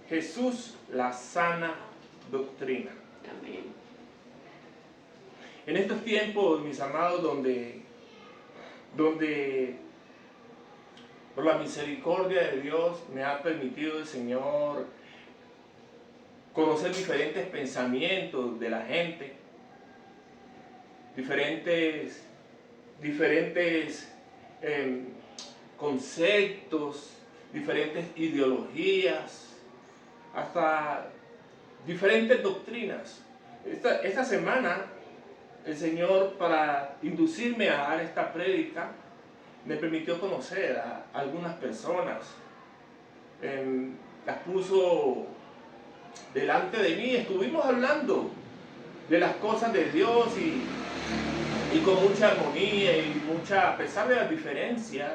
Jesús, la sana doctrina. Amén. En estos tiempos, mis amados, donde por la misericordia de Dios me ha permitido el Señor conocer diferentes pensamientos de la gente, diferentes conceptos, diferentes ideologías, hasta diferentes doctrinas. Esta semana el Señor, para inducirme a dar esta prédica, me permitió conocer a algunas personas. Las puso delante de mí, estuvimos hablando de las cosas de Dios y con mucha armonía y a pesar de las diferencias,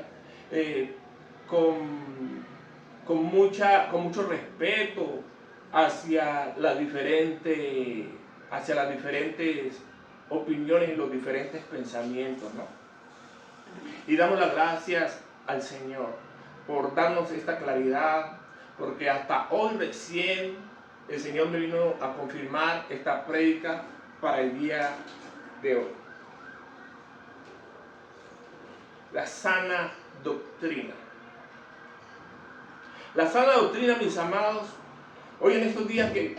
con mucho respeto hacia las diferentes opiniones y los diferentes pensamientos, ¿no? Y damos las gracias al Señor por darnos esta claridad, porque hasta hoy recién el Señor me vino a confirmar esta prédica para el día de hoy. La sana doctrina. La sana doctrina, mis amados, hoy en estos días que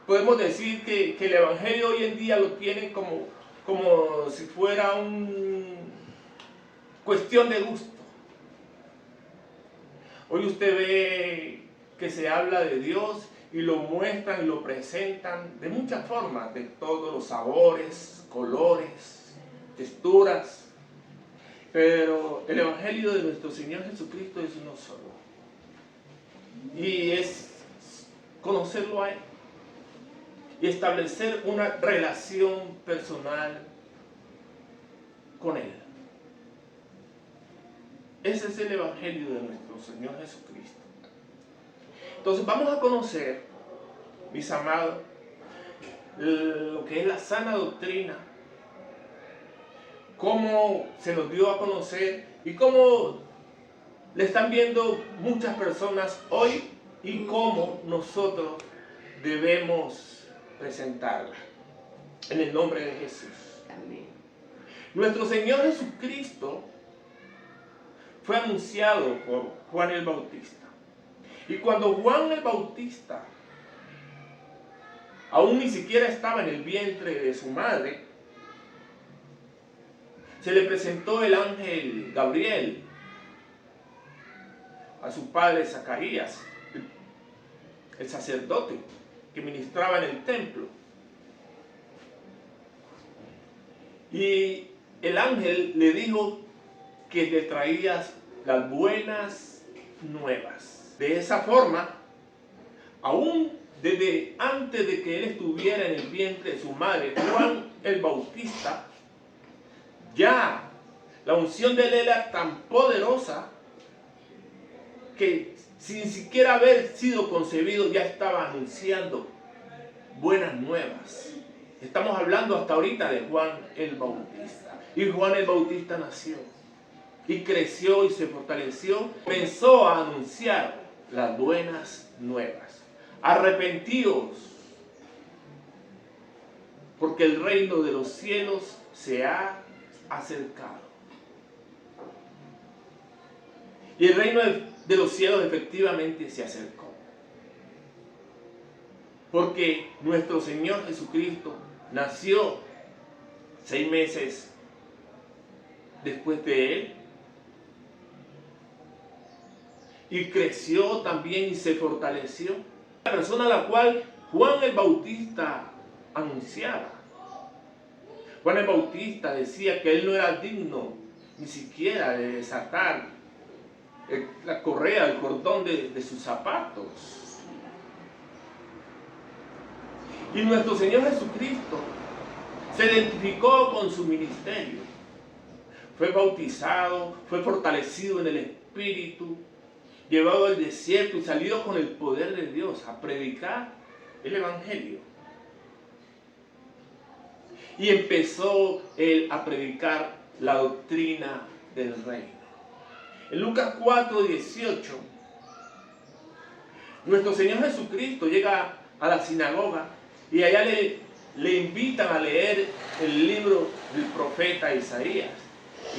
podemos decir que el Evangelio hoy en día lo tienen como si fuera una cuestión de gusto. Hoy usted ve que se habla de Dios y lo muestran y lo presentan de muchas formas, de todos los sabores, colores, texturas. Pero el Evangelio de nuestro Señor Jesucristo es uno solo. Y es conocerlo a Él y establecer una relación personal con Él. Ese es el Evangelio de nuestro Señor Jesucristo. Entonces vamos a conocer, mis amados, lo que es la sana doctrina, cómo se nos dio a conocer y cómo le están viendo muchas personas hoy y cómo nosotros debemos presentarla. En el nombre de Jesús. Amén. Nuestro Señor Jesucristo fue anunciado por Juan el Bautista. Y cuando Juan el Bautista aún ni siquiera estaba en el vientre de su madre, se le presentó el ángel Gabriel a su padre Zacarías, el sacerdote que ministraba en el templo. Y el ángel le dijo que le traías las buenas nuevas. De esa forma, aún desde antes de que él estuviera en el vientre de su madre, Juan el Bautista, ya la unción de él era tan poderosa que sin siquiera haber sido concebido ya estaba anunciando buenas nuevas. Estamos hablando hasta ahorita de Juan el Bautista. Y Juan el Bautista nació y creció y se fortaleció. Comenzó a anunciar las buenas nuevas. Arrepentíos, porque el reino de los cielos se ha acercado. Y el reino de los cielos efectivamente se acercó. Porque nuestro Señor Jesucristo nació 6 meses después de él. Y creció también y se fortaleció. La persona a la cual Juan el Bautista anunciaba. Juan el Bautista decía que él no era digno ni siquiera de desatar la correa, el cordón de sus zapatos. Y nuestro Señor Jesucristo se identificó con su ministerio. Fue bautizado, fue fortalecido en el Espíritu, llevado al desierto y salió con el poder de Dios a predicar el Evangelio. Y empezó él a predicar la doctrina del reino. En Lucas 4:18 Nuestro Señor Jesucristo llega a la sinagoga y allá le invitan a leer el libro del profeta Isaías.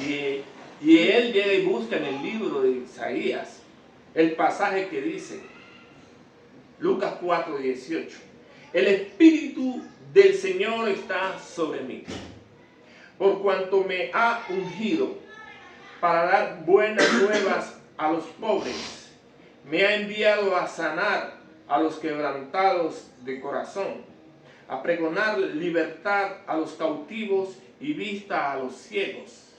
Y él llega y busca en el libro de Isaías el pasaje que dice, Lucas 4:18, el Espíritu del Señor está sobre mí, por cuanto me ha ungido para dar buenas nuevas a los pobres, me ha enviado a sanar a los quebrantados de corazón, a pregonar libertad a los cautivos y vista a los ciegos,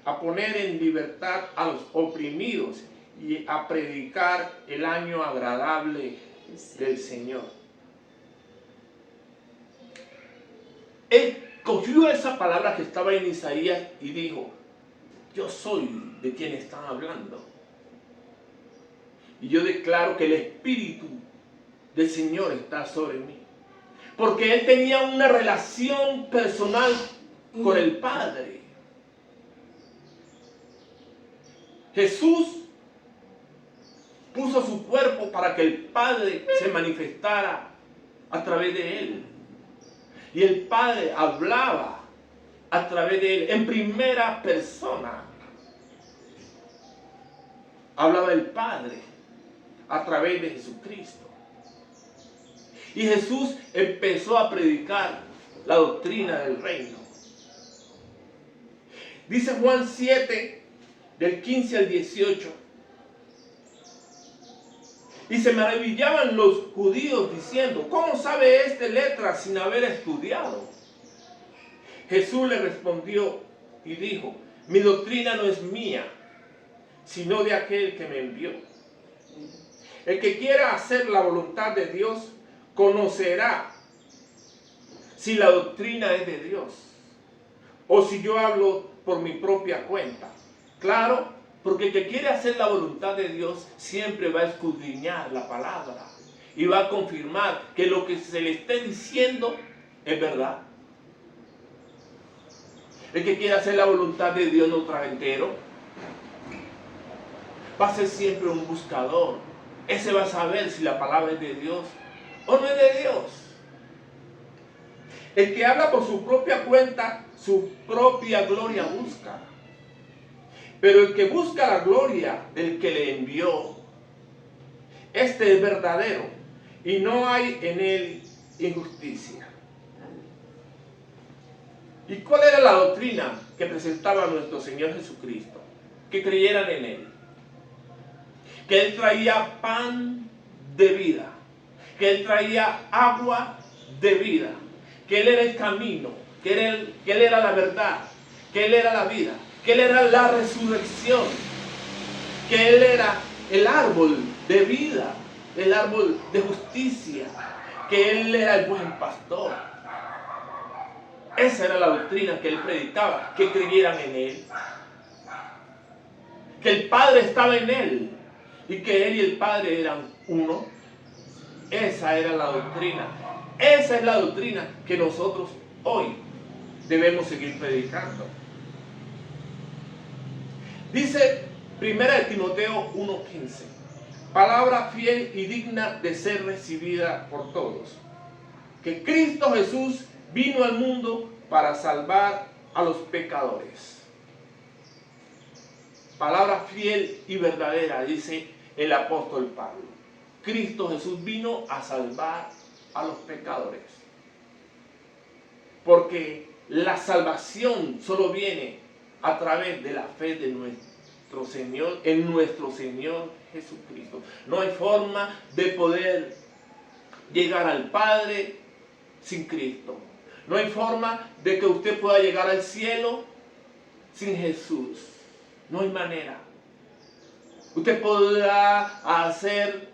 a poner en libertad a los oprimidos y a predicar el año agradable del Señor. Él cogió esa palabra que estaba en Isaías y dijo, yo soy de quien están hablando. Y yo declaro que el Espíritu del Señor está sobre mí. Porque él tenía una relación personal con el Padre. Jesús puso su cuerpo para que el Padre se manifestara a través de él. Y el Padre hablaba a través de él, en primera persona. Hablaba el Padre a través de Jesucristo. Y Jesús empezó a predicar la doctrina del reino. Dice Juan 7, del 15 al 18. Y se maravillaban los judíos diciendo, ¿cómo sabe este letras sin haber estudiado? Jesús le respondió y dijo, mi doctrina no es mía, sino de aquel que me envió. El que quiera hacer la voluntad de Dios, conocerá si la doctrina es de Dios o si yo hablo por mi propia cuenta. Claro, porque el que quiere hacer la voluntad de Dios siempre va a escudriñar la palabra y va a confirmar que lo que se le esté diciendo es verdad. El que quiere hacer la voluntad de Dios no traventero, va a ser siempre un buscador. Ese va a saber si la palabra es de Dios o no es de Dios. El que habla por su propia cuenta, su propia gloria busca. Pero el que busca la gloria del que le envió, este es verdadero y no hay en él injusticia. ¿Y cuál era la doctrina que presentaba nuestro Señor Jesucristo? Que creyeran en él. Que él traía pan de vida. Que él traía agua de vida. Que él era el camino. Que él era la verdad. Que él era la vida. Que él era la resurrección. Que él era el árbol de vida. El árbol de justicia. Que él era el buen pastor. Esa era la doctrina que él predicaba. Que creyeran en él. Que el Padre estaba en él. Y que él y el Padre eran uno. Esa era la doctrina. Esa es la doctrina que nosotros hoy debemos seguir predicando. Dice 1 Timoteo 1:15, palabra fiel y digna de ser recibida por todos, que Cristo Jesús vino al mundo para salvar a los pecadores. Palabra fiel y verdadera, dice el apóstol Pablo. Cristo Jesús vino a salvar a los pecadores. Porque la salvación solo viene a través de la fe de nuestro Señor, en nuestro Señor Jesucristo. No hay forma de poder llegar al Padre sin Cristo. No hay forma de que usted pueda llegar al cielo sin Jesús. No hay manera. Usted podrá hacer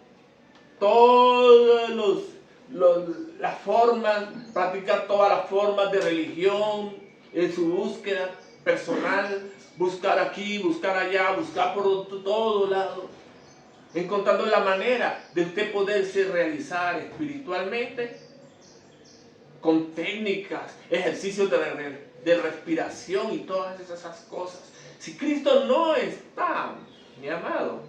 todas las formas, practicar todas las formas de religión en su búsqueda personal, buscar aquí, buscar allá, buscar por todo lado, encontrando la manera de usted poderse realizar espiritualmente con técnicas, ejercicios de respiración y todas esas cosas. Si Cristo no está, mi amado,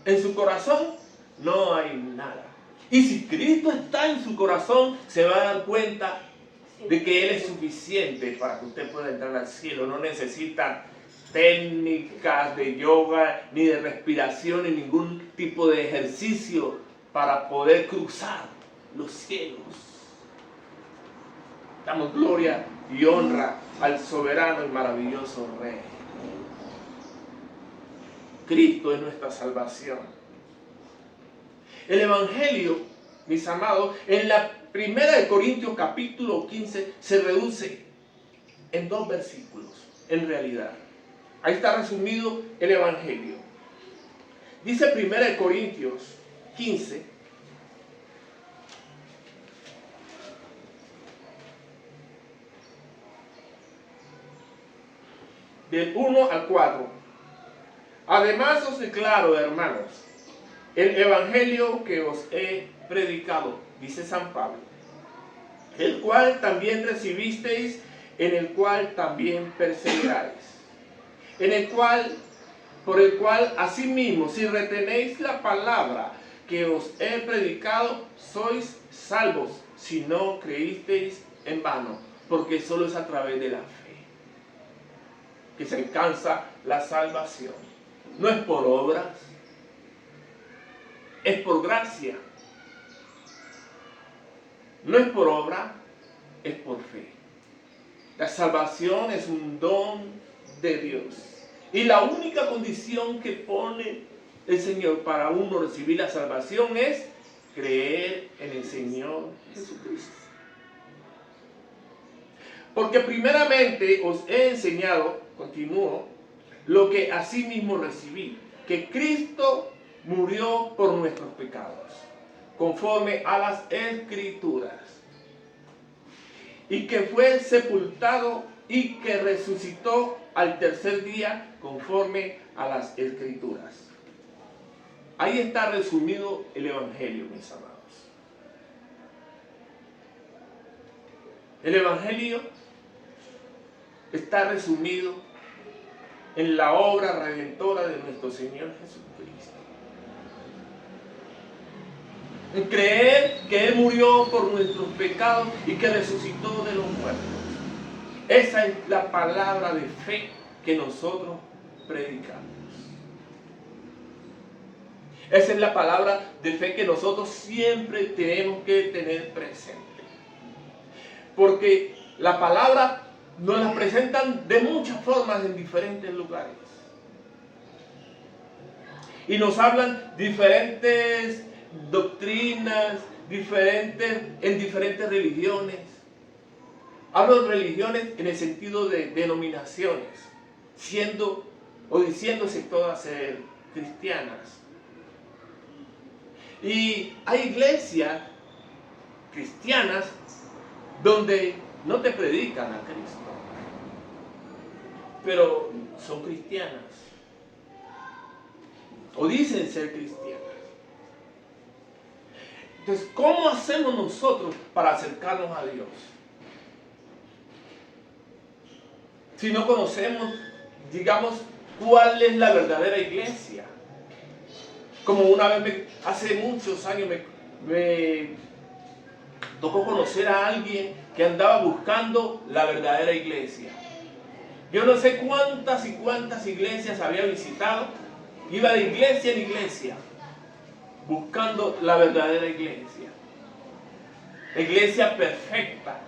en su corazón no hay nada. Y si Cristo está en su corazón, se va a dar cuenta de que Él es suficiente para que usted pueda entrar al cielo. No necesita técnicas de yoga, ni de respiración, ni ningún tipo de ejercicio para poder cruzar los cielos. Damos gloria y honra al soberano y maravilloso Rey. Cristo es nuestra salvación. El Evangelio, mis amados, en la primera de Corintios capítulo 15 se reduce en 2 versículos, en realidad. Ahí está resumido el Evangelio. Dice primera de Corintios 15, del 1 al 4. Además os declaro, hermanos, el evangelio que os he predicado, dice San Pablo, el cual también recibisteis, en el cual también perseveráis, por el cual asimismo, si retenéis la palabra que os he predicado, sois salvos, si no creísteis en vano, porque solo es a través de la fe que se alcanza la salvación. No es por obras, es por gracia. No es por obra, es por fe. La salvación es un don de Dios. Y la única condición que pone el Señor para uno recibir la salvación es creer en el Señor Jesucristo. Porque primeramente os he enseñado, continúo, lo que asimismo recibí, que Cristo murió por nuestros pecados, conforme a las Escrituras, y que fue sepultado y que resucitó al tercer día, conforme a las Escrituras. Ahí está resumido el Evangelio, mis amados. El Evangelio está resumido en la obra redentora de nuestro Señor Jesucristo. En creer que Él murió por nuestros pecados y que resucitó de los muertos. Esa es la palabra de fe que nosotros predicamos. Esa es la palabra de fe que nosotros siempre tenemos que tener presente. Porque la palabra nos la presentan de muchas formas en diferentes lugares. Y nos hablan diferentes doctrinas, en diferentes religiones. Hablo de religiones en el sentido de denominaciones, siendo o diciéndose todas ser cristianas. Y hay iglesias cristianas donde no te predican a Cristo, pero son cristianas o dicen ser cristianas. Entonces, ¿cómo hacemos nosotros para acercarnos a Dios? Si no conocemos, digamos, cuál es la verdadera iglesia. Como una vez, hace muchos años, me tocó conocer a alguien que andaba buscando la verdadera iglesia. Yo no sé cuántas y cuántas iglesias había visitado. Iba de iglesia en iglesia, buscando la verdadera iglesia. La iglesia perfecta.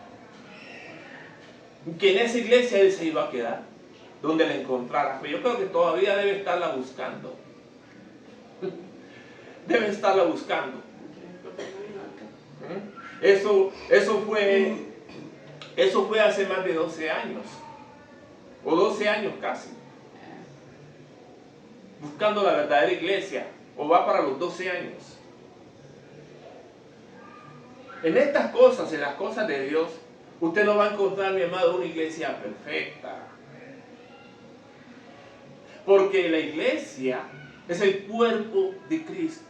Que en esa iglesia él se iba a quedar, donde la encontrara. Pero yo creo que todavía debe estarla buscando. Debe estarla buscando. Eso fue hace más de 12 años. O 12 años casi. Buscando la verdadera iglesia. O va para los 12 años. En estas cosas, en las cosas de Dios, usted no va a encontrar, mi amado, una iglesia perfecta. Porque la iglesia es el cuerpo de Cristo.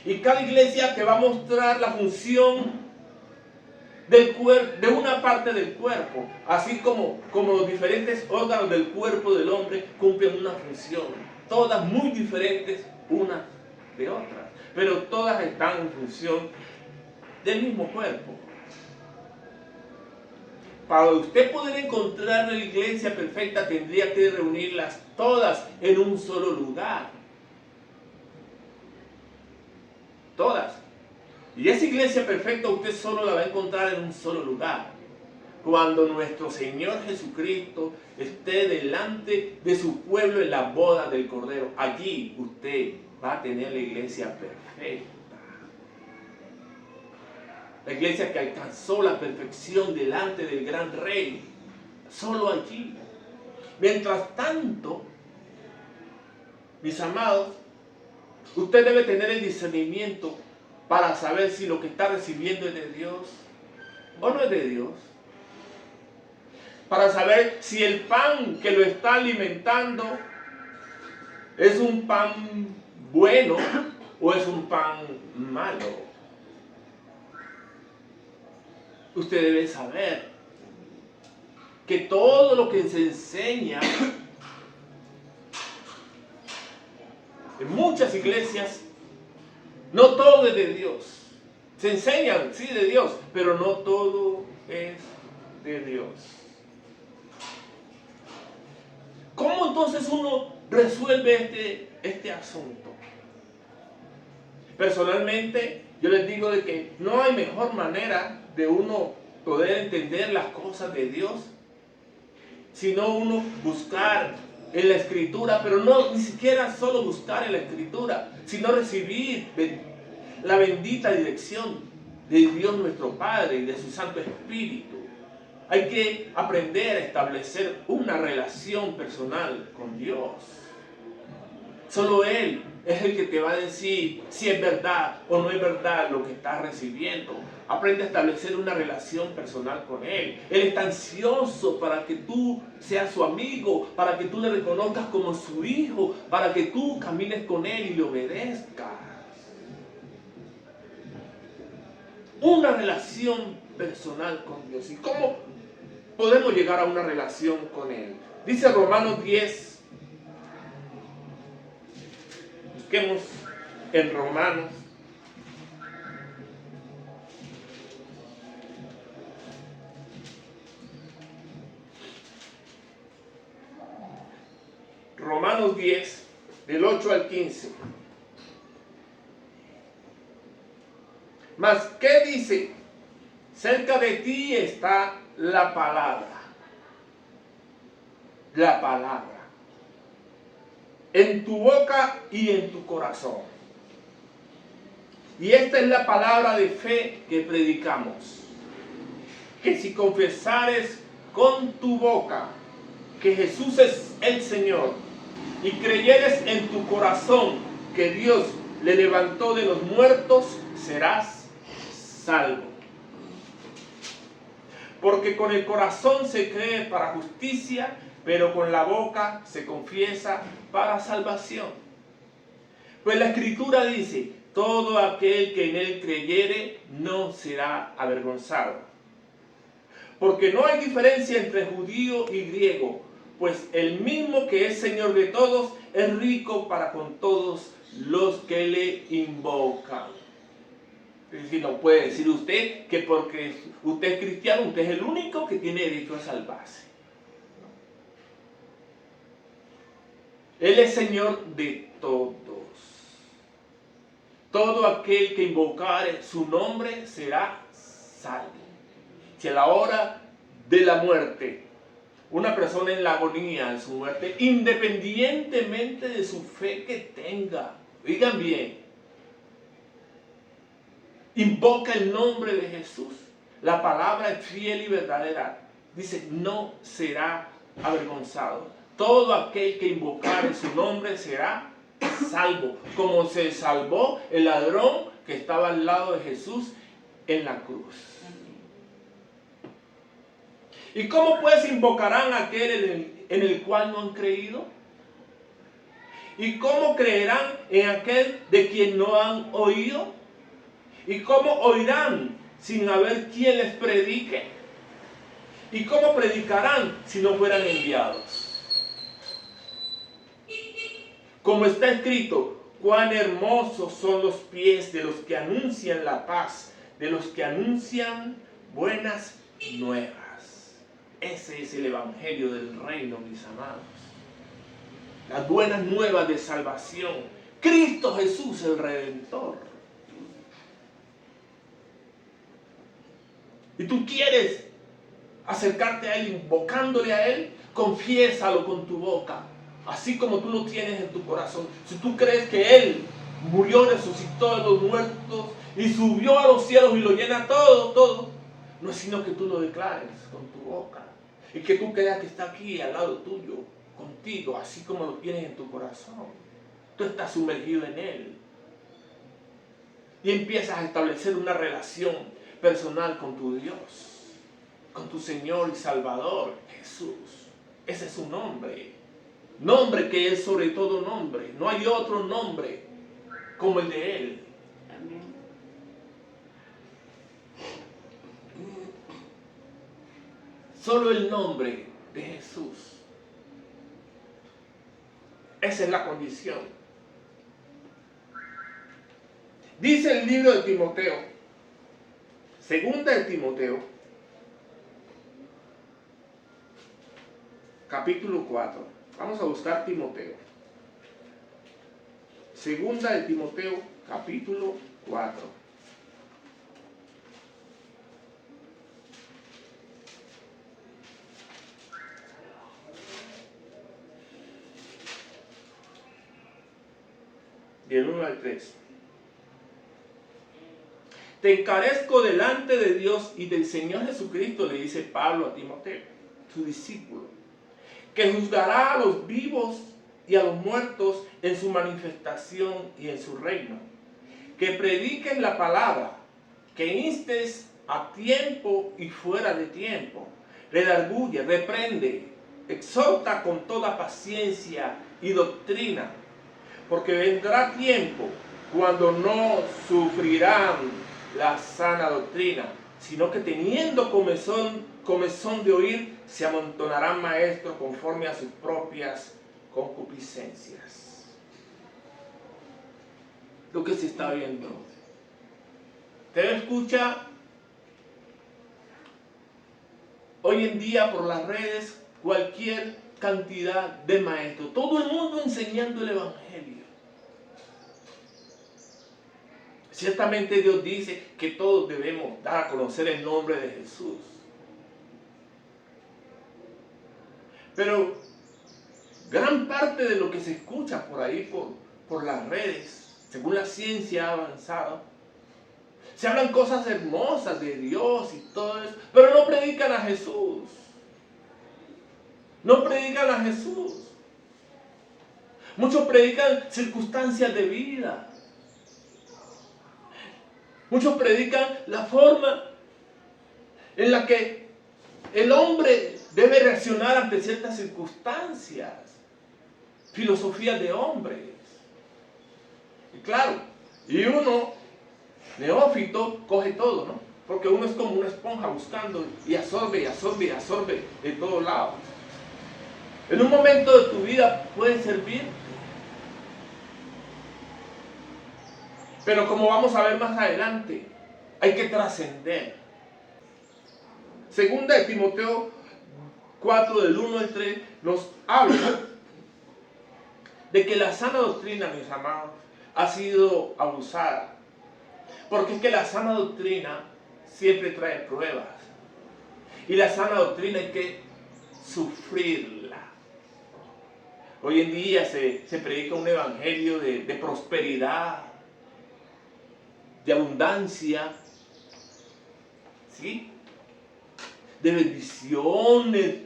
Y cada iglesia que va a mostrar la función del de una parte del cuerpo, así como los diferentes órganos del cuerpo del hombre cumplen una función. todas muy diferentes unas de otras, pero todas están en función del mismo cuerpo. Para usted poder encontrar la iglesia perfecta, tendría que reunirlas todas en un solo lugar. Todas. Y esa iglesia perfecta usted solo la va a encontrar en un solo lugar. Cuando nuestro Señor Jesucristo esté delante de su pueblo en la boda del Cordero, allí usted va a tener la iglesia perfecta. La iglesia que alcanzó la perfección delante del gran Rey. Solo allí. Mientras tanto, mis amados, usted debe tener el discernimiento para saber si lo que está recibiendo es de Dios o no es de Dios. Para saber si el pan que lo está alimentando es un pan bueno o es un pan malo. Usted debe saber que todo lo que se enseña en muchas iglesias, no todo es de Dios. Se enseñan, sí, de Dios, pero no todo es de Dios. ¿Cómo entonces uno resuelve este asunto? Personalmente, yo les digo de que no hay mejor manera de uno poder entender las cosas de Dios, sino uno buscar en la Escritura, pero no ni siquiera solo buscar en la Escritura, sino recibir la bendita dirección de Dios nuestro Padre y de su Santo Espíritu. Hay que aprender a establecer una relación personal con Dios. Solo Él es el que te va a decir si es verdad o no es verdad lo que estás recibiendo. Aprende a establecer una relación personal con Él. Él está ansioso para que tú seas su amigo, para que tú le reconozcas como su hijo, para que tú camines con Él y le obedezcas. Una relación personal con Dios. ¿Y cómo podemos llegar a una relación con Él? Dice Romanos 10. Busquemos en Romanos. Romanos 10, del 8 al 15. Mas, ¿qué dice? Cerca de ti está la palabra. La palabra. En tu boca y en tu corazón. Y esta es la palabra de fe que predicamos. Que si confesares con tu boca que Jesús es el Señor y creyeres en tu corazón que Dios le levantó de los muertos, serás salvo. Porque con el corazón se cree para justicia, pero con la boca se confiesa para salvación. Pues la Escritura dice, todo aquel que en él creyere no será avergonzado. Porque no hay diferencia entre judío y griego, pues el mismo que es Señor de todos es rico para con todos los que le invocan. Es decir, no puede decir usted que porque usted es cristiano, usted es el único que tiene derecho a salvarse. Él es Señor de todos. Todo aquel que invocare su nombre será salvo. Si a la hora de la muerte, una persona en la agonía de su muerte, independientemente de su fe que tenga, oigan bien, invoca el nombre de Jesús, la palabra es fiel y verdadera, dice, no será avergonzado. Todo aquel que invocare su nombre será salvo, como se salvó el ladrón que estaba al lado de Jesús en la cruz. ¿Y cómo pues invocarán a aquel en el cual no han creído? ¿Y cómo creerán en aquel de quien no han oído? ¿Y cómo oirán sin haber quien les predique? ¿Y cómo predicarán si no fueran enviados? Como está escrito, cuán hermosos son los pies de los que anuncian la paz, de los que anuncian buenas nuevas. Ese es el evangelio del reino, mis amados. Las buenas nuevas de salvación. Cristo Jesús, el Redentor. Y tú quieres acercarte a Él, invocándole a Él, confiésalo con tu boca, así como tú lo tienes en tu corazón. Si tú crees que Él murió, resucitó de los muertos y subió a los cielos y lo llena todo, no es sino que tú lo declares con tu boca y que tú creas que está aquí al lado tuyo, contigo, así como lo tienes en tu corazón. Tú estás sumergido en Él y empiezas a establecer una relación personal con tu Dios, con tu Señor y Salvador, Jesús. Ese es su nombre. Nombre que es sobre todo nombre. No hay otro nombre como el de Él. Amén. Solo el nombre de Jesús. Esa es la condición. Dice el libro de Timoteo, segunda de Timoteo, capítulo 4. Vamos a buscar Timoteo. Segunda de Timoteo, capítulo 4. Del 1 al 3. Te encarezco delante de Dios y del Señor Jesucristo, le dice Pablo a Timoteo, su discípulo, que juzgará a los vivos y a los muertos en su manifestación y en su reino. Que prediques la palabra, que instes a tiempo y fuera de tiempo, redarguye, reprende, exhorta con toda paciencia y doctrina, porque vendrá tiempo cuando no sufrirán la sana doctrina, sino que teniendo comezón de oír, se amontonarán maestros conforme a sus propias concupiscencias. Lo que se está viendo. Usted escucha hoy en día por las redes cualquier cantidad de maestros, todo el mundo enseñando el evangelio. Ciertamente Dios dice que todos debemos dar a conocer el nombre de Jesús. Pero gran parte de lo que se escucha por ahí, por las redes, según la ciencia ha avanzado, se hablan cosas hermosas de Dios y todo eso, pero no predican a Jesús. No predican a Jesús. Muchos predican circunstancias de vida. Muchos predican la forma en la que el hombre debe reaccionar ante ciertas circunstancias. Filosofías de hombres. Y claro, y uno, neófito, coge todo, ¿no? Porque uno es como una esponja buscando y absorbe, y absorbe, y absorbe de todos lados. En un momento de tu vida puede servir. Pero como vamos a ver más adelante, hay que trascender. Segunda de Timoteo 4, del 1 al 3, nos habla de que la sana doctrina, mis amados, ha sido abusada. Porque es que la sana doctrina siempre trae pruebas. Y la sana doctrina hay que sufrirla. Hoy en día se predica un evangelio de prosperidad, de abundancia, ¿sí? De bendiciones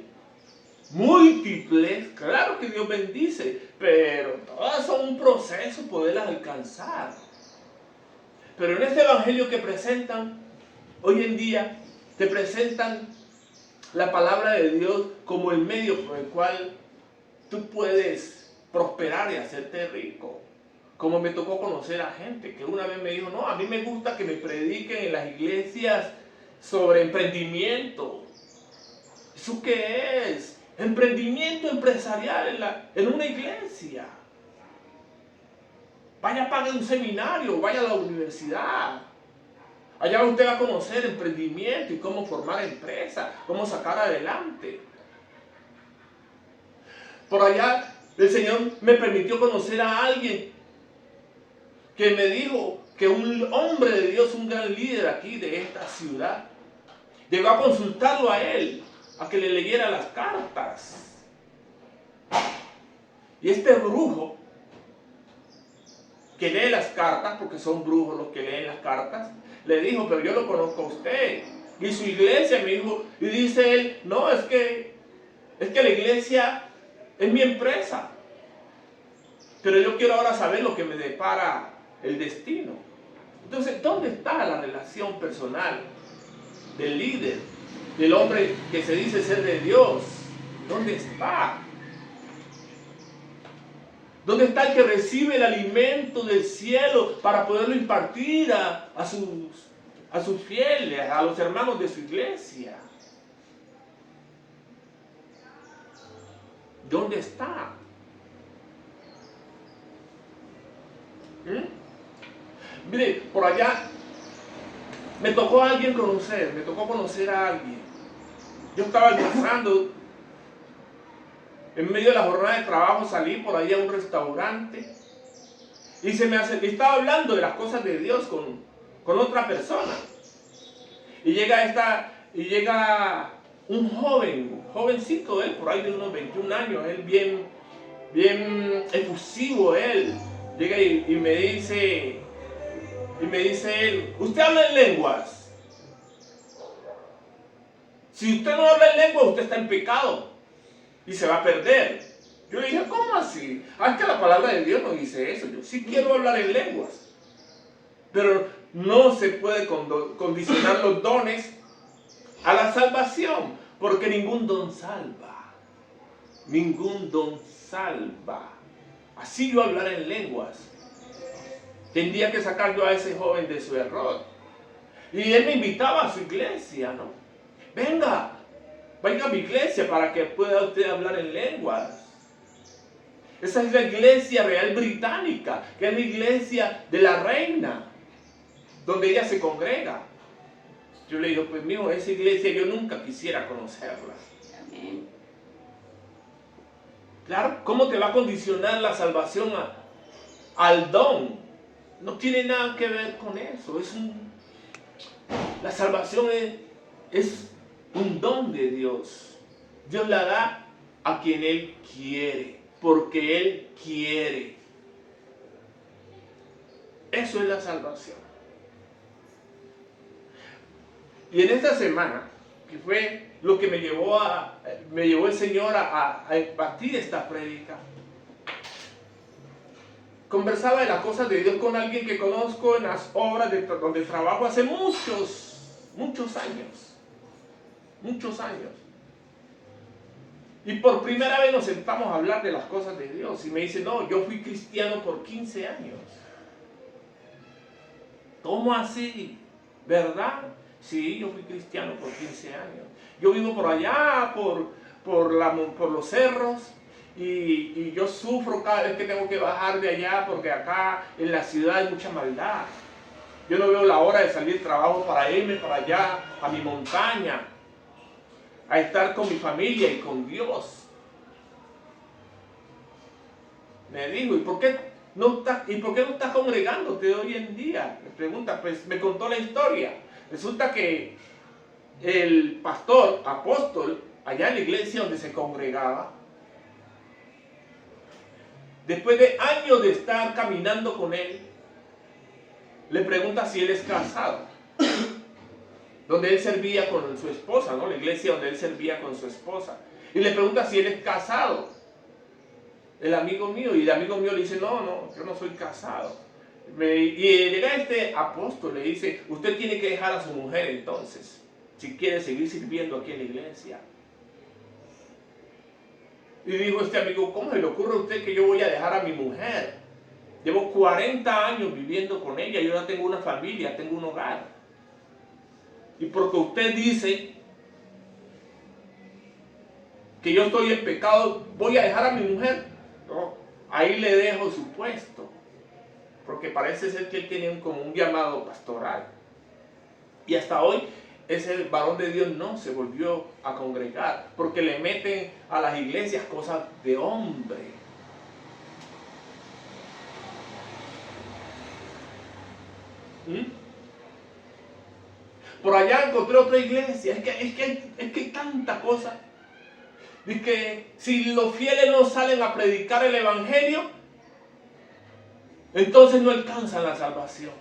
múltiples. Claro que Dios bendice, pero todas son un proceso poderlas alcanzar. Pero en este evangelio que presentan hoy en día, te presentan la palabra de Dios como el medio por el cual tú puedes prosperar y hacerte rico. Como me tocó conocer a gente que una vez me dijo, no, a mí me gusta que me prediquen en las iglesias sobre emprendimiento. ¿Eso qué es? Emprendimiento empresarial en una iglesia. Vaya, pague un seminario, vaya a la universidad. Allá usted va a conocer emprendimiento y cómo formar empresa, cómo sacar adelante. Por allá el Señor me permitió conocer a alguien que me dijo que un hombre de Dios, un gran líder aquí de esta ciudad, llegó a consultarlo a él, a que le leyera las cartas. Y este brujo que lee las cartas, porque son brujos los que leen las cartas, le dijo, pero yo lo conozco a usted. Y su iglesia me dijo, y dice él, no, es que la iglesia es mi empresa. Pero yo quiero ahora saber lo que me depara el destino. Entonces, ¿dónde está la relación personal del líder, del hombre que se dice ser de Dios? ¿Dónde está? ¿Dónde está el que recibe el alimento del cielo para poderlo impartir a sus fieles, a los hermanos de su iglesia? ¿Dónde está? Mire, por allá me tocó a alguien conocer, me tocó conocer a alguien. Yo estaba almorzando, en medio de la jornada de trabajo salí por ahí a un restaurante y estaba hablando de las cosas de Dios con otra persona. Y llega un jovencito, él por ahí de unos 21 años, él bien efusivo, él. Llega y me dice él, ¿usted habla en lenguas? Si usted no habla en lenguas, usted está en pecado y se va a perder. Yo le dije, ¿cómo así? Es que la palabra de Dios no dice eso. Yo sí quiero hablar en lenguas, pero no se puede condicionar los dones a la salvación, porque ningún don salva. Ningún don salva. Así yo hablar en lenguas. Tendría que sacar yo a ese joven de su error. Y él me invitaba a su iglesia, ¿no? Venga a mi iglesia para que pueda usted hablar en lenguas. Esa es la iglesia real británica, que es la iglesia de la reina, donde ella se congrega. Yo le digo, pues mijo, esa iglesia yo nunca quisiera conocerla. Amén. Claro, ¿cómo te va a condicionar la salvación al don? No tiene nada que ver con eso. La salvación es un don de Dios. Dios la da a quien Él quiere, porque Él quiere. Eso es la salvación. Y en esta semana, que fue lo que me llevó el Señor a impartir esta prédica, conversaba de las cosas de Dios con alguien que conozco en las obras donde trabajo hace muchos años. Muchos años. Y por primera vez nos sentamos a hablar de las cosas de Dios. Y me dice, no, yo fui cristiano por 15 años. ¿Cómo así? ¿Verdad? Sí, yo fui cristiano por 15 años. Yo vivo por allá, por los cerros. Y yo sufro cada vez que tengo que bajar de allá, porque acá en la ciudad hay mucha maldad. Yo no veo la hora de salir del trabajo para irme para allá, a mi montaña, a estar con mi familia y con Dios. Me dijo, ¿y por qué no estás congregándote hoy en día? Me pregunta, pues me contó la historia. Resulta que el pastor, apóstol, allá en la iglesia donde se congregaba, después de años de estar caminando con él, le pregunta si él es casado. Donde él servía con su esposa, ¿no? La iglesia donde él servía con su esposa. Y le pregunta si él es casado. El amigo mío, y el amigo mío le dice, no, yo no soy casado. Y llega este apóstol, le dice, usted tiene que dejar a su mujer entonces, si quiere seguir sirviendo aquí en la iglesia. Y dijo este amigo, ¿cómo se le ocurre a usted que yo voy a dejar a mi mujer? Llevo 40 años viviendo con ella, yo ya tengo una familia, tengo un hogar. Y porque usted dice que yo estoy en pecado, ¿voy a dejar a mi mujer? No, ahí le dejo su puesto. porque parece ser que él tiene como un llamado pastoral. Y hasta hoy ese varón de Dios no se volvió a congregar, porque le meten a las iglesias cosas de hombre. Por allá encontré otra iglesia. Es que hay tanta cosa. Dice que si los fieles no salen a predicar el evangelio, entonces no alcanzan la salvación.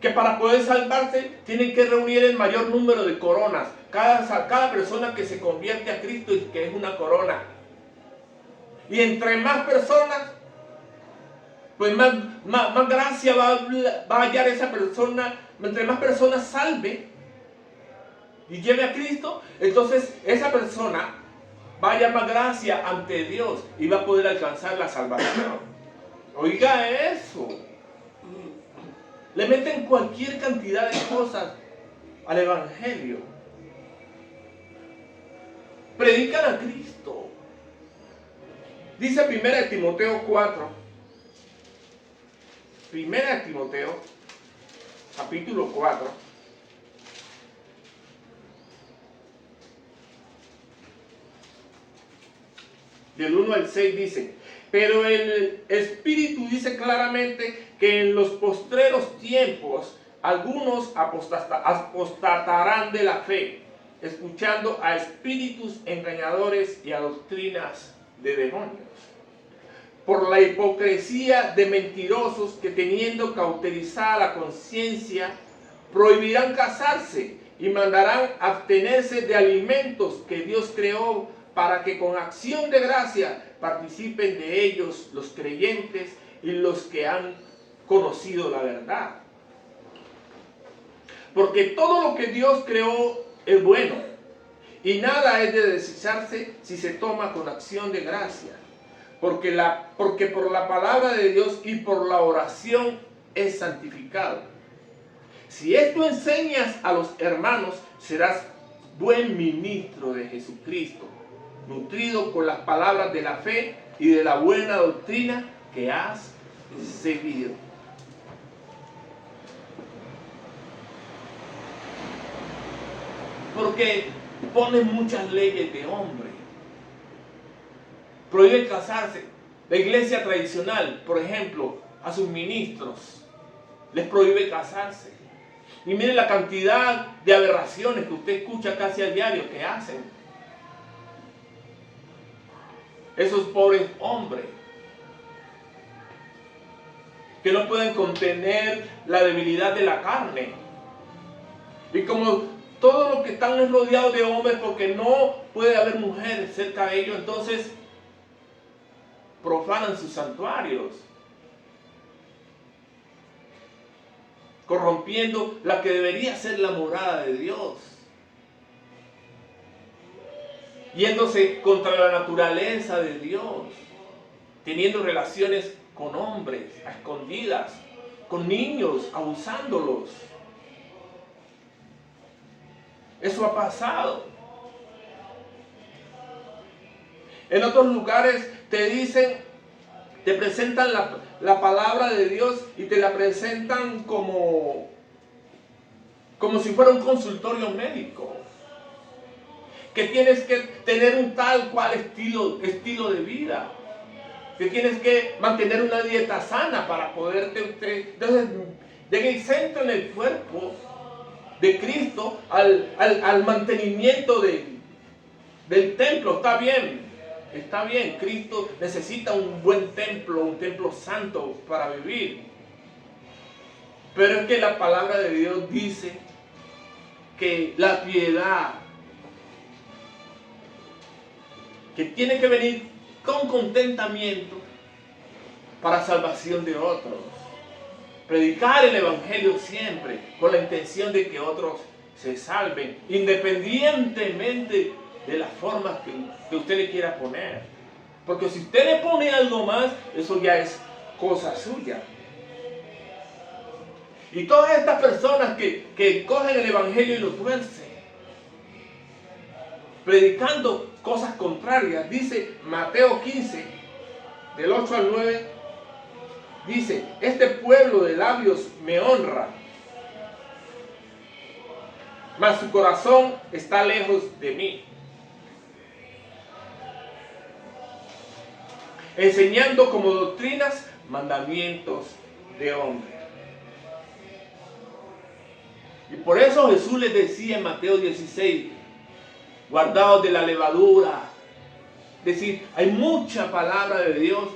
Que para poder salvarse tienen que reunir el mayor número de coronas. Cada persona que se convierte a Cristo es que es una corona. Y entre más personas, pues más gracia va a hallar esa persona. Entre más personas salve y lleve a Cristo, entonces esa persona va a hallar más gracia ante Dios y va a poder alcanzar la salvación. Oiga eso. Le meten cualquier cantidad de cosas al evangelio. Predican a Cristo. Dice 1 Timoteo 4. 1 Timoteo, capítulo 4. Del 1 al 6 dice: pero el Espíritu dice claramente que en los postreros tiempos algunos apostatarán de la fe, escuchando a espíritus engañadores y a doctrinas de demonios. Por la hipocresía de mentirosos que, teniendo cauterizada la conciencia, prohibirán casarse y mandarán abstenerse de alimentos que Dios creó, para que con acción de gracia participen de ellos los creyentes y los que han conocido la verdad. Porque todo lo que Dios creó es bueno, y nada es de desecharse si se toma con acción de gracia. Porque por la palabra de Dios y por la oración es santificado. Si esto enseñas a los hermanos, serás buen ministro de Jesucristo, nutrido con las palabras de la fe y de la buena doctrina que has seguido. Porque ponen muchas leyes de hombre. Prohíben casarse. La iglesia tradicional, por ejemplo, a sus ministros les prohíbe casarse. Y miren la cantidad de aberraciones que usted escucha casi a diario que hacen esos pobres hombres, que no pueden contener la debilidad de la carne. Y como todos los que están rodeados de hombres, porque no puede haber mujeres cerca de ellos, entonces profanan sus santuarios, corrompiendo la que debería ser la morada de Dios, yéndose contra la naturaleza de Dios, teniendo relaciones con hombres a escondidas, con niños, abusándolos. Eso ha pasado. En otros lugares te dicen, te presentan la palabra de Dios y te la presentan como si fuera un consultorio médico. Que tienes que tener un tal cual estilo de vida. Que tienes que mantener una dieta sana para poderte... Entonces, llega y centra en el cuerpo de Cristo al mantenimiento del templo. Está bien, Cristo necesita un buen templo, un templo santo para vivir. Pero es que la palabra de Dios dice que la piedad, que tiene que venir con contentamiento para salvación de otros. Predicar el evangelio siempre con la intención de que otros se salven, independientemente de las formas que usted le quiera poner. Porque si usted le pone algo más, eso ya es cosa suya. Y todas estas personas que cogen el evangelio y lo tuercen, predicando cosas contrarias, dice Mateo 15, del 8 al 9, Dice, este pueblo de labios me honra, mas su corazón está lejos de mí, enseñando como doctrinas mandamientos de hombre. Y por eso Jesús les decía en Mateo 16, guardaos de la levadura. Es decir, hay mucha palabra de Dios,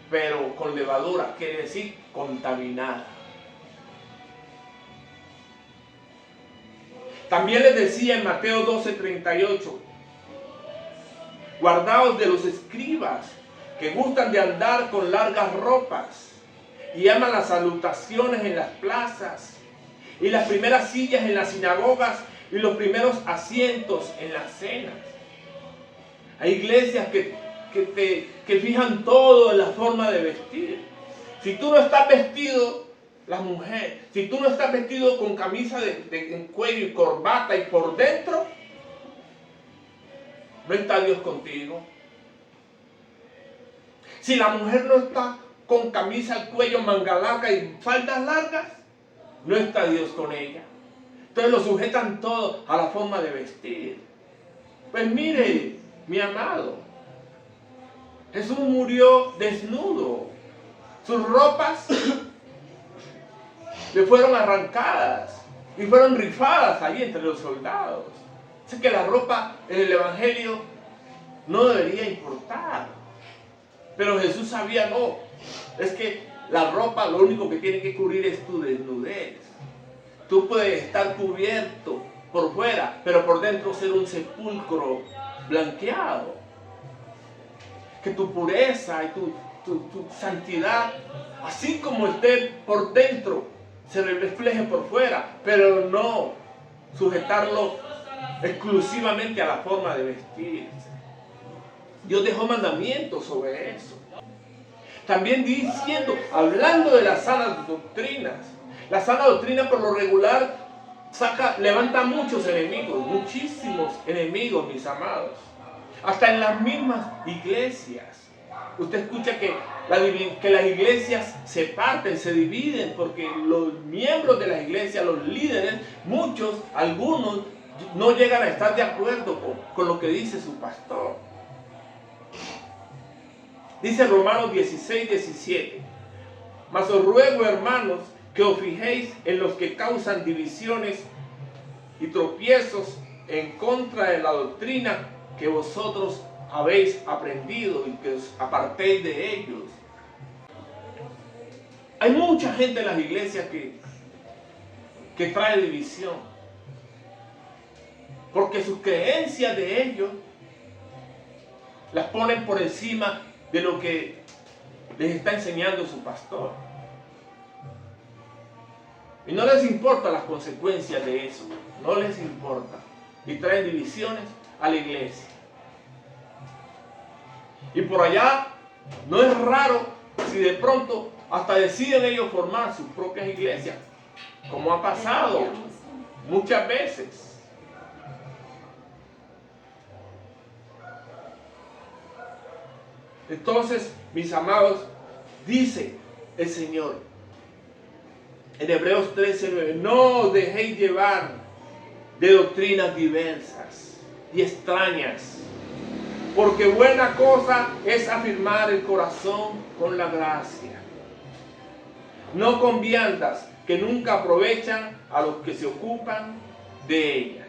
pero con levadura, quiere decir contaminada. También les decía en Mateo 12:38, guardaos de los escribas que gustan de andar con largas ropas y aman las salutaciones en las plazas y las primeras sillas en las sinagogas y los primeros asientos en las cenas. Hay iglesias que fijan todo en la forma de vestir. Si tú no estás vestido, la mujer, si tú no estás vestido con camisa en cuello y corbata y por dentro, no está Dios contigo. Si la mujer no está con camisa al cuello, manga larga y faldas largas, no está Dios con ella. Entonces lo sujetan todo a la forma de vestir. Pues mire, mi amado, Jesús murió desnudo. Sus ropas le fueron arrancadas y fueron rifadas allí entre los soldados. Así que la ropa en el Evangelio no debería importar. Pero Jesús sabía, no, es que la ropa lo único que tiene que cubrir es tu desnudez. Tú puedes estar cubierto por fuera, pero por dentro ser un sepulcro blanqueado. Que tu pureza y tu santidad, así como esté por dentro, se refleje por fuera, pero no sujetarlo exclusivamente a la forma de vestir. Dios dejó mandamientos sobre eso. También diciendo, hablando de las sanas doctrinas. La sana doctrina por lo regular levanta muchos enemigos, muchísimos enemigos, mis amados. Hasta en las mismas iglesias. Usted escucha que las iglesias se parten, se dividen, porque los miembros de las iglesias, los líderes, muchos, algunos, no llegan a estar de acuerdo con lo que dice su pastor. Dice Romanos 16:17, mas os ruego, hermanos, que os fijéis en los que causan divisiones y tropiezos en contra de la doctrina que vosotros habéis aprendido y que os apartéis de ellos. Hay mucha gente en las iglesias que trae división, porque sus creencias de ellos las ponen por encima de lo que les está enseñando su pastor. Y no les importa las consecuencias de eso, no les importa. Y traen divisiones a la iglesia. Y por allá no es raro si de pronto hasta deciden ellos formar sus propias iglesias, como ha pasado muchas veces. Entonces, mis amados, dice el Señor en Hebreos 13:9, no os dejéis llevar de doctrinas diversas y extrañas, porque buena cosa es afirmar el corazón con la gracia, no con viandas que nunca aprovechan a los que se ocupan de ellas.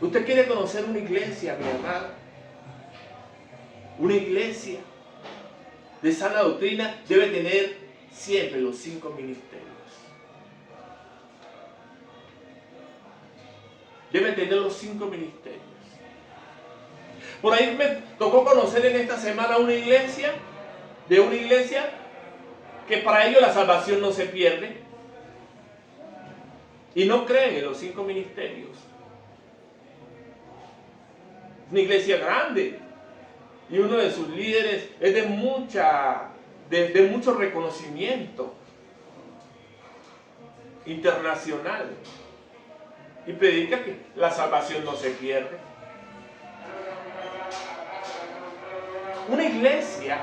¿Usted quiere conocer una iglesia, mi amada? Una iglesia de sana doctrina debe tener siempre los 5 ministerios. Debe tener los 5 ministerios. Por ahí me tocó conocer en esta semana una iglesia que para ellos la salvación no se pierde y no creen en los 5 ministerios. Una iglesia grande. Y uno de sus líderes es de mucho reconocimiento internacional. Y predica que la salvación no se pierde. Una iglesia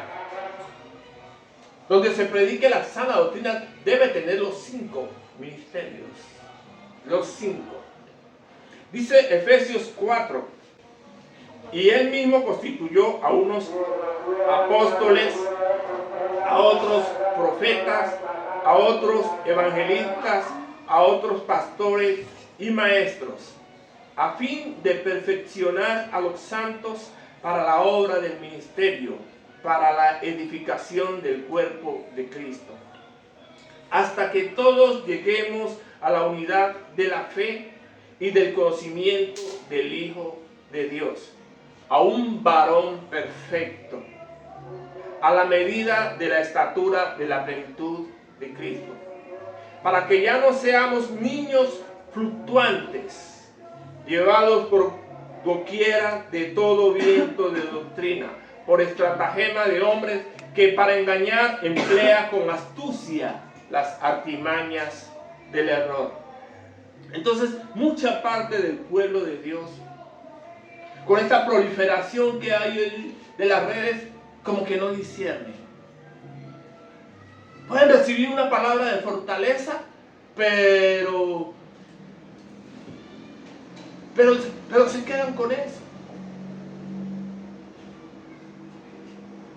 Donde se predique la sana doctrina debe tener los 5 ministerios. Los 5. Dice Efesios 4. Y él mismo constituyó a unos apóstoles, a otros profetas, a otros evangelistas, a otros pastores y maestros, a fin de perfeccionar a los santos para la obra del ministerio, para la edificación del cuerpo de Cristo, hasta que todos lleguemos a la unidad de la fe y del conocimiento del Hijo de Dios, a un varón perfecto, a la medida de la estatura de la plenitud de Cristo, para que ya no seamos niños fluctuantes, llevados por doquiera de todo viento de doctrina, por estratagema de hombres que para engañar emplea con astucia las artimañas del error. Entonces, mucha parte del pueblo de Dios, con esta proliferación que hay de las redes, como que no disciernen. Pueden recibir una palabra de fortaleza, pero se quedan con eso.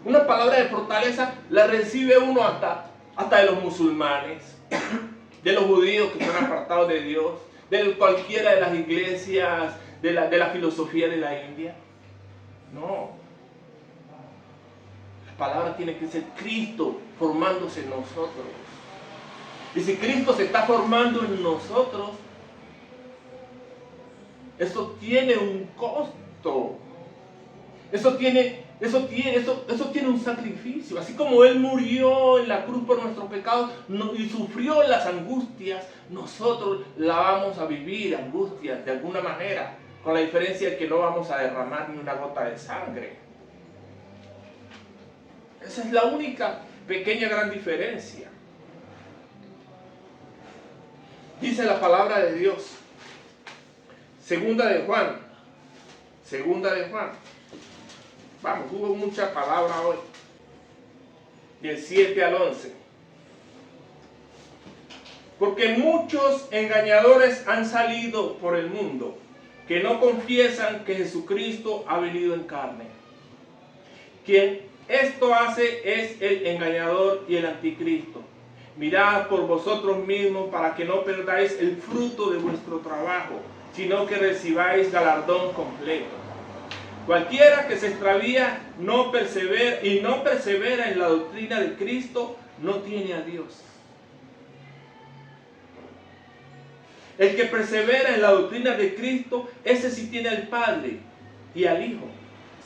Una palabra de fortaleza la recibe uno hasta de los musulmanes, de los judíos que están apartados de Dios, de cualquiera de las iglesias, de la filosofía de la India. No. La palabra tiene que ser Cristo formándose en nosotros. Y si Cristo se está formando en nosotros, eso tiene un costo. Eso tiene un sacrificio. Así como Él murió en la cruz por nuestros pecados y sufrió las angustias, nosotros la vamos a vivir, angustias, de alguna manera, con la diferencia de que no vamos a derramar ni una gota de sangre. Esa es la única pequeña gran diferencia. Dice la palabra de Dios, Segunda de Juan. Vamos, hubo mucha palabra hoy. Del 7 al 11. Porque muchos engañadores han salido por el mundo, que no confiesan que Jesucristo ha venido en carne. Quien esto hace es el engañador y el anticristo. Mirad por vosotros mismos para que no perdáis el fruto de vuestro trabajo, sino que recibáis galardón completo. Cualquiera que se extravía y no persevera en la doctrina de Cristo, no tiene a Dios. El que persevera en la doctrina de Cristo, ese sí tiene al Padre y al Hijo.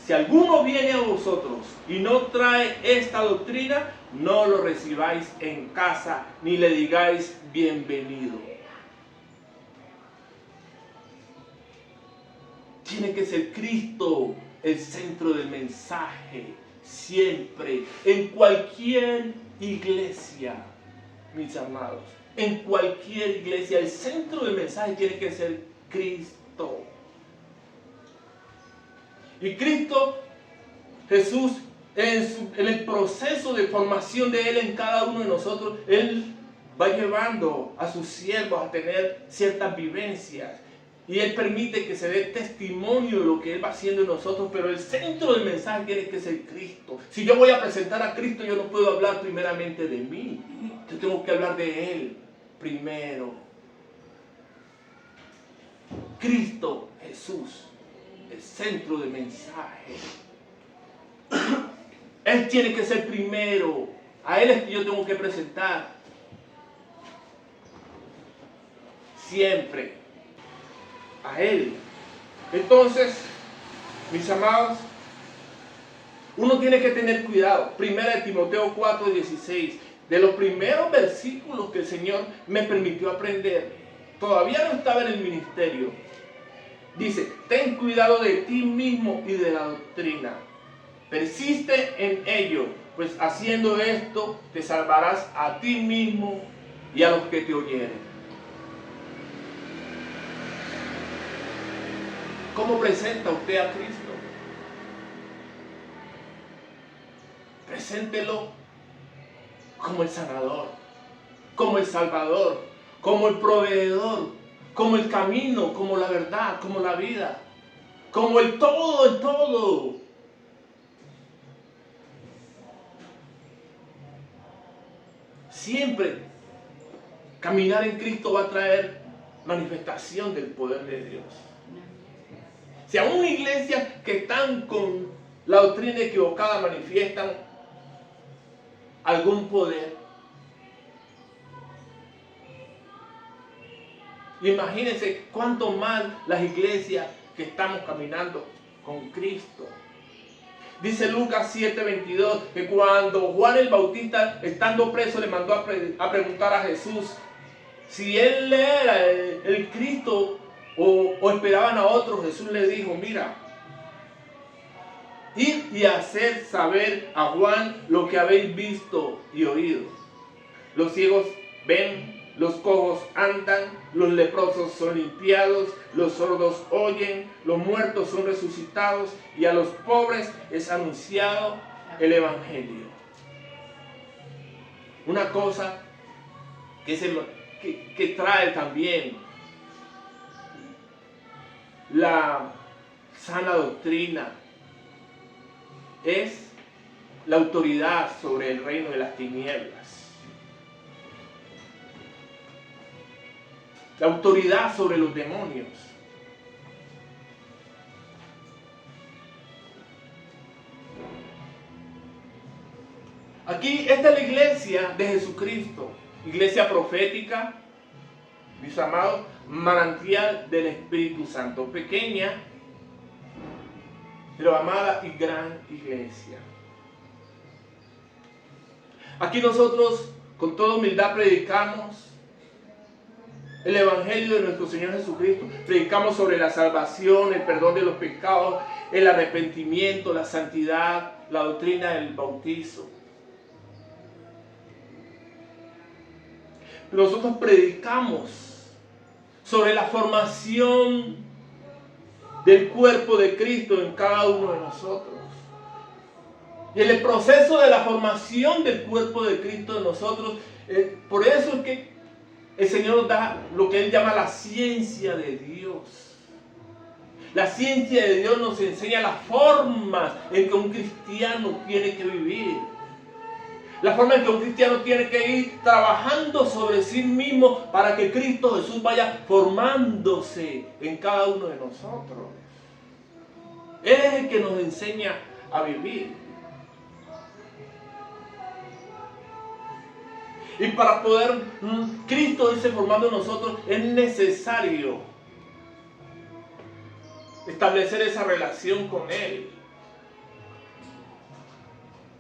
Si alguno viene a vosotros y no trae esta doctrina, no lo recibáis en casa, ni le digáis bienvenido. Tiene que ser Cristo el centro del mensaje, siempre, en cualquier iglesia, mis amados. En cualquier iglesia, el centro del mensaje tiene que ser Cristo. Y Cristo, Jesús, en el proceso de formación de Él en cada uno de nosotros, Él va llevando a sus siervos a tener ciertas vivencias. Y Él permite que se dé testimonio de lo que Él va haciendo en nosotros, pero el centro del mensaje tiene que ser Cristo. Si yo voy a presentar a Cristo, yo no puedo hablar primeramente de mí. Yo tengo que hablar de Él primero. Cristo Jesús, el centro del mensaje. Él tiene que ser primero. A Él es que yo tengo que presentar. Siempre. A Él. Entonces, mis amados, uno tiene que tener cuidado. Primera de Timoteo 4:16, de los primeros versículos que el Señor me permitió aprender. Todavía no estaba en el ministerio. Dice, ten cuidado de ti mismo y de la doctrina. Persiste en ello, pues haciendo esto te salvarás a ti mismo y a los que te oyeren. ¿Cómo presenta usted a Cristo? Preséntelo como el sanador, como el salvador, como el proveedor, como el camino, como la verdad, como la vida, como el todo, el todo. Siempre caminar en Cristo va a traer manifestación del poder de Dios. Si a una iglesia que están con la doctrina equivocada manifiestan algún poder, imagínense cuánto más las iglesias que estamos caminando con Cristo. Dice Lucas 7:22 que cuando Juan el Bautista, estando preso, le mandó a preguntar a Jesús si él era el Cristo o esperaban a otros, Jesús le dijo: mira, id y hacer saber a Juan lo que habéis visto y oído. Los ciegos ven, los cojos andan, los leprosos son limpiados, los sordos oyen, los muertos son resucitados y a los pobres es anunciado el Evangelio. Una cosa que trae también la sana doctrina es la autoridad sobre el reino de las tinieblas. La autoridad sobre los demonios. Aquí, esta es la iglesia de Jesucristo. Iglesia profética, mis amados, manantial del Espíritu Santo. Pequeña, pero amada y gran iglesia. Aquí nosotros, con toda humildad, predicamos el Evangelio de nuestro Señor Jesucristo. Predicamos sobre la salvación, el perdón de los pecados, el arrepentimiento, la santidad, la doctrina del bautizo. Nosotros predicamos sobre la formación del cuerpo de Cristo en cada uno de nosotros. Y en el proceso de la formación del cuerpo de Cristo en nosotros, por eso es que el Señor nos da lo que Él llama la ciencia de Dios. La ciencia de Dios nos enseña las formas en que un cristiano tiene que vivir. La forma en que un cristiano tiene que ir trabajando sobre sí mismo para que Cristo Jesús vaya formándose en cada uno de nosotros. Él es el que nos enseña a vivir. Y para poder Cristo irse formando en nosotros es necesario establecer esa relación con Él.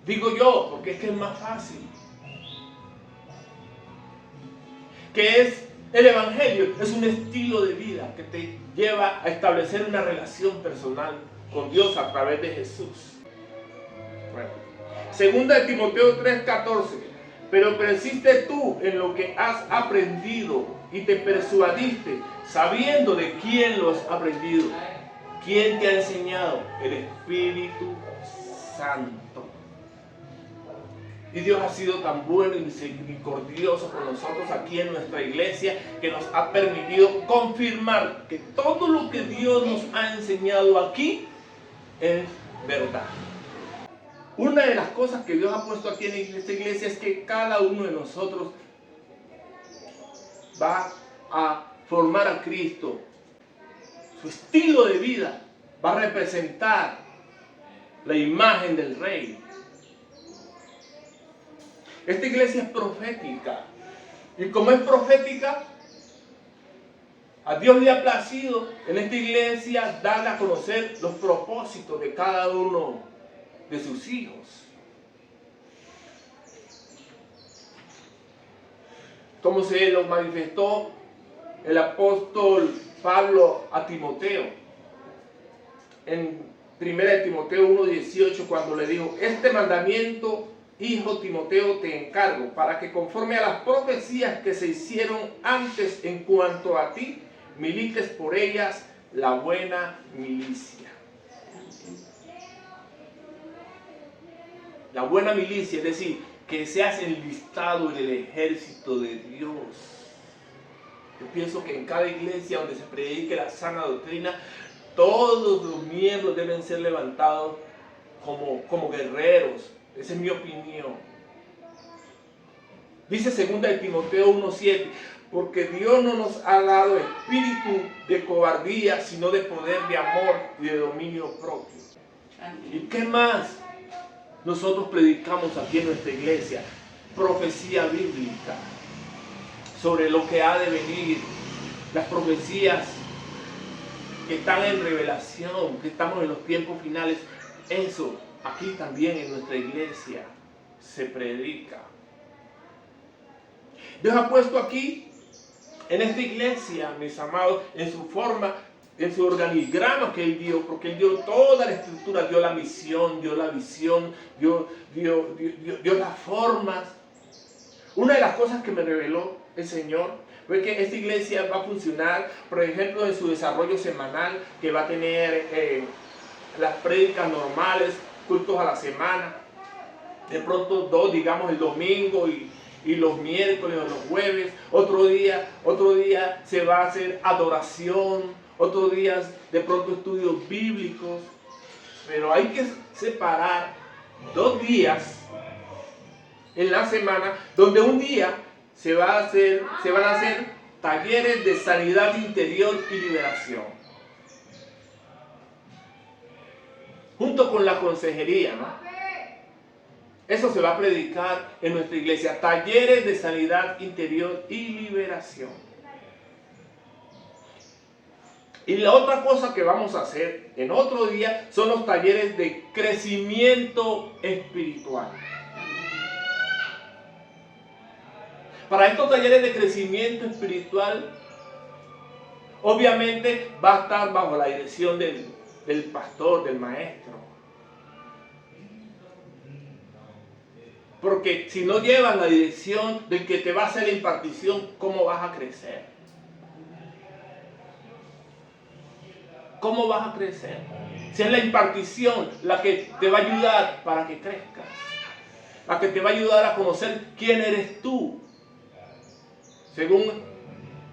Digo yo, porque es que es más fácil. Que es el Evangelio, es un estilo de vida que te lleva a establecer una relación personal con Dios a través de Jesús. Bueno, segunda de Timoteo 3:14. Pero persiste tú en lo que has aprendido y te persuadiste, sabiendo de quién lo has aprendido. ¿Quién te ha enseñado? El Espíritu Santo. Y Dios ha sido tan bueno y misericordioso con nosotros aquí en nuestra iglesia, que nos ha permitido confirmar que todo lo que Dios nos ha enseñado aquí es verdad. Una de las cosas que Dios ha puesto aquí en esta iglesia es que cada uno de nosotros va a formar a Cristo. Su estilo de vida va a representar la imagen del Rey. Esta iglesia es profética. Y como es profética, a Dios le ha placido en esta iglesia darle a conocer los propósitos de cada uno de sus hijos. Como se lo manifestó el apóstol Pablo a Timoteo en 1 Timoteo 1:18, cuando le dijo: este mandamiento, hijo Timoteo, te encargo, para que conforme a las profecías que se hicieron antes en cuanto a ti, milites por ellas la buena milicia. La buena milicia, es decir, que seas enlistado en el ejército de Dios. Yo pienso que en cada iglesia donde se predique la sana doctrina, todos los miembros deben ser levantados como guerreros. Esa es mi opinión. Dice 2 Timoteo 1:7, porque Dios no nos ha dado espíritu de cobardía, sino de poder, de amor y de dominio propio. ¿Y qué más nosotros predicamos aquí en nuestra iglesia? Profecía bíblica sobre lo que ha de venir, las profecías que están en revelación, que estamos en los tiempos finales. Eso aquí también en nuestra iglesia se predica. Dios ha puesto aquí en esta iglesia, mis amados, en su forma, en su organigrama que Él dio, porque Él dio toda la estructura, dio la misión, dio la visión, dio las formas. Una de las cosas que me reveló el Señor fue que esta iglesia va a funcionar, por ejemplo, en su desarrollo semanal, que va a tener las prédicas normales, cultos a la semana, de pronto dos, digamos, el domingo y los miércoles o los jueves. Otro día se va a hacer adoración, otros días de pronto estudios bíblicos, pero hay que separar 2 días en la semana, donde un día se van a hacer talleres de sanidad interior y liberación, junto con la consejería, ¿no? Eso se va a predicar en nuestra iglesia, talleres de sanidad interior y liberación. Y la otra cosa que vamos a hacer en otro día son los talleres de crecimiento espiritual. Para estos talleres de crecimiento espiritual, obviamente va a estar bajo la dirección del pastor, del maestro. Porque si no llevan la dirección del que te va a hacer la impartición, ¿cómo vas a crecer? ¿Cómo vas a crecer? Si es la impartición la que te va a ayudar para que crezcas, la que te va a ayudar a conocer quién eres tú, según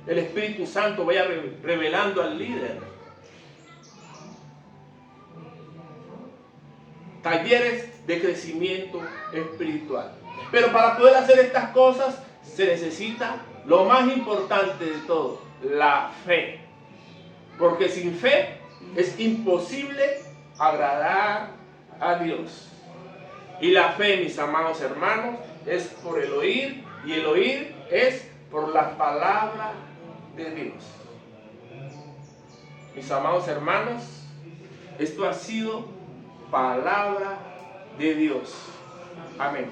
el Espíritu Santo vaya revelando al líder. Talleres de crecimiento espiritual. Pero para poder hacer estas cosas se necesita lo más importante de todo, la fe. Porque sin fe es imposible agradar a Dios. Y la fe, mis amados hermanos, es por el oír, y el oír es por la palabra de Dios. Mis amados hermanos, esto ha sido palabra de Dios. Amén.